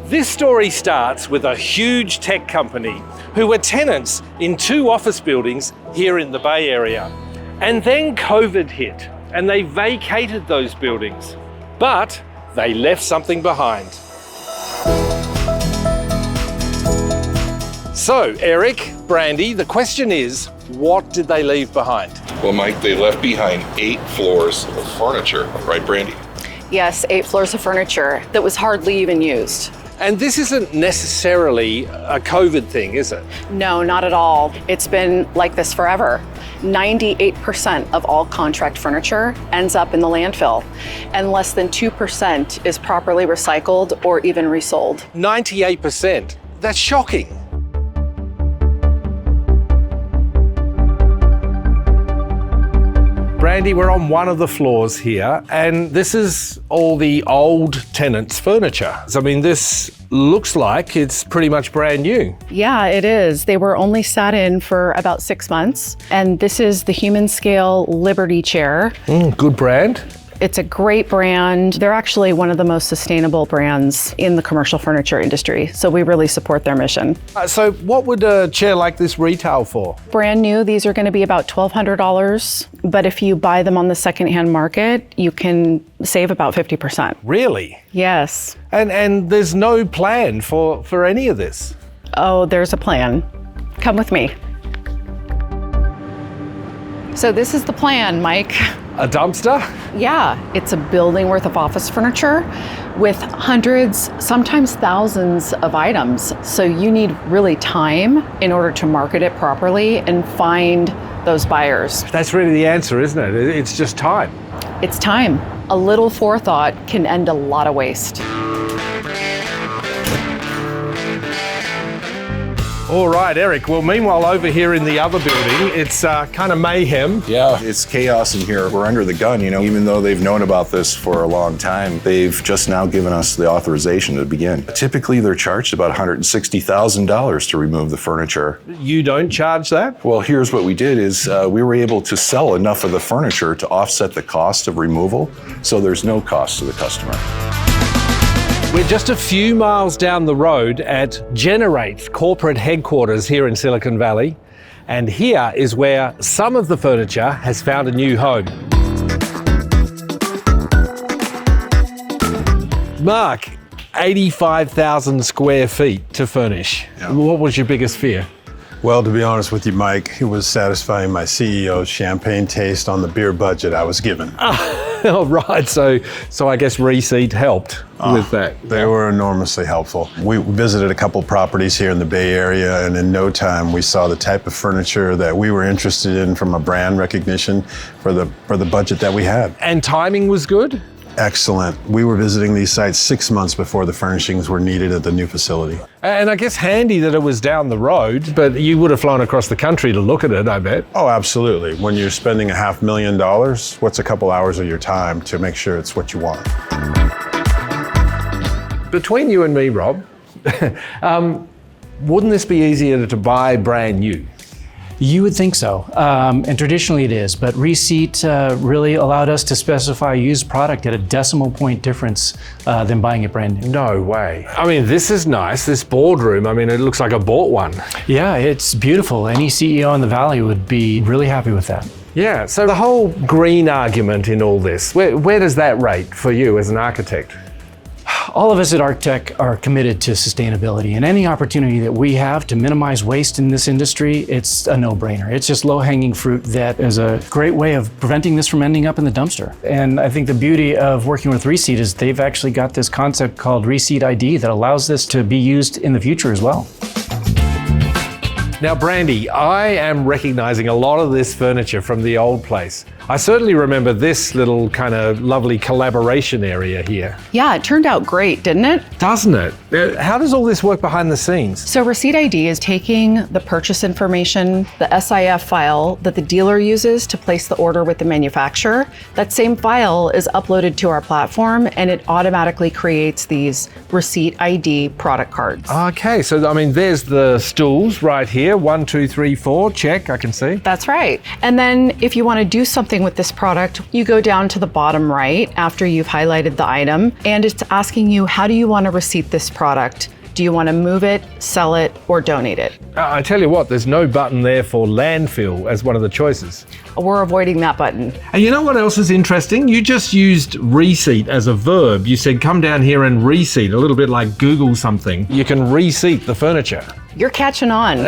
This story starts with a huge tech company who were tenants in 2 office buildings here in the Bay Area. And then COVID hit and they vacated those buildings. But they left something behind. So, Eric, Brandy, the question is, what did they leave behind? Well, Mike, they left behind 8 floors of furniture, right, Brandy? Yes, 8 floors of furniture that was hardly even used. And this isn't necessarily a COVID thing, is it? No, not at all. It's been like this forever. 98% of all contract furniture ends up in the landfill, and less than 2% is properly recycled or even resold. 98%? That's shocking. Brandy, we're on one of the floors here, and this is all the old tenants' furniture. I mean, this looks like it's pretty much brand new. Yeah, it is. They were only sat in for about 6 months, and this is the human scale Liberty chair. Good brand. It's a great brand. They're actually one of the most sustainable brands in the commercial furniture industry, so we really support their mission. So what would a chair like this retail for? Brand new, these are going to be about $1,200, but if you buy them on the secondhand market, you can save about 50%. Really? Yes. And there's no plan for any of this? Oh, there's a plan. Come with me. So this is the plan, Mike. A dumpster? Yeah, it's a building worth of office furniture with hundreds, sometimes thousands of items. So you need really time in order to market it properly and find those buyers. That's really the answer, isn't it? It's just time. It's time. A little forethought can end a lot of waste. All right, Eric. Well, meanwhile, over here in the other building, it's kind of mayhem. Yeah, it's chaos in here. We're under the gun, you know, even though they've known about this for a long time. They've just now given us the authorization to begin. Typically, they're charged about $160,000 to remove the furniture. You don't charge that? Well, here's what we did is we were able to sell enough of the furniture to offset the cost of removal, so there's no cost to the customer. We're just a few miles down the road at Generate's corporate headquarters here in Silicon Valley. And here is where some of the furniture has found a new home. Mark, 85,000 square feet to furnish. Yeah. What was your biggest fear? Well, to be honest with you, Mike, it was satisfying my CEO's champagne taste on the beer budget I was given. Oh, right. So I guess RESEAT helped with that. They were enormously helpful. We visited a couple properties here in the Bay Area, and in no time we saw the type of furniture that we were interested in from a brand recognition for the budget that we had. And timing was good? Excellent. We were visiting these sites 6 months before the furnishings were needed at the new facility. And I guess handy that it was down the road, but you would have flown across the country to look at it, I bet. Oh, absolutely. When you're spending $500,000, what's a couple hours of your time to make sure it's what you want? Between you and me, Rob, wouldn't this be easier to buy brand new? You would think so, and traditionally it is, but RESEAT really allowed us to specify used product at a decimal point difference than buying it brand new. No way. I mean, this is nice, this boardroom. I mean, it looks like I bought one. Yeah, it's beautiful. Any CEO in the Valley would be really happy with that. Yeah, so the whole green argument in all this, where does that rate for you as an architect? All of us at ArcTech are committed to sustainability, and any opportunity that we have to minimize waste in this industry, it's a no-brainer. It's just low-hanging fruit that is a great way of preventing this from ending up in the dumpster. And I think the beauty of working with RESEAT is they've actually got this concept called RESEAT ID that allows this to be used in the future as well. Now, Brandy, I am recognizing a lot of this furniture from the old place. I certainly remember this little kind of lovely collaboration area here. Yeah, it turned out great, didn't it? Doesn't it? How does all this work behind the scenes? So RESEAT ID is taking the purchase information, the SIF file that the dealer uses to place the order with the manufacturer. That same file is uploaded to our platform and it automatically creates these RESEAT ID product cards. Okay, so I mean, there's the stools right here. 1, 2, 3, 4, check, I can see. That's right. And then if you want to do something interesting with this product, you go down to the bottom right after you've highlighted the item, and it's asking you, how do you want to receipt this product? Do you want to move it, sell it, or donate it? I tell you what, there's no button there for landfill as one of the choices. We're avoiding that button. And you know what else is interesting? You just used reseat as a verb. You said, come down here and reseat, a little bit like Google something. You can reseat the furniture. You're catching on.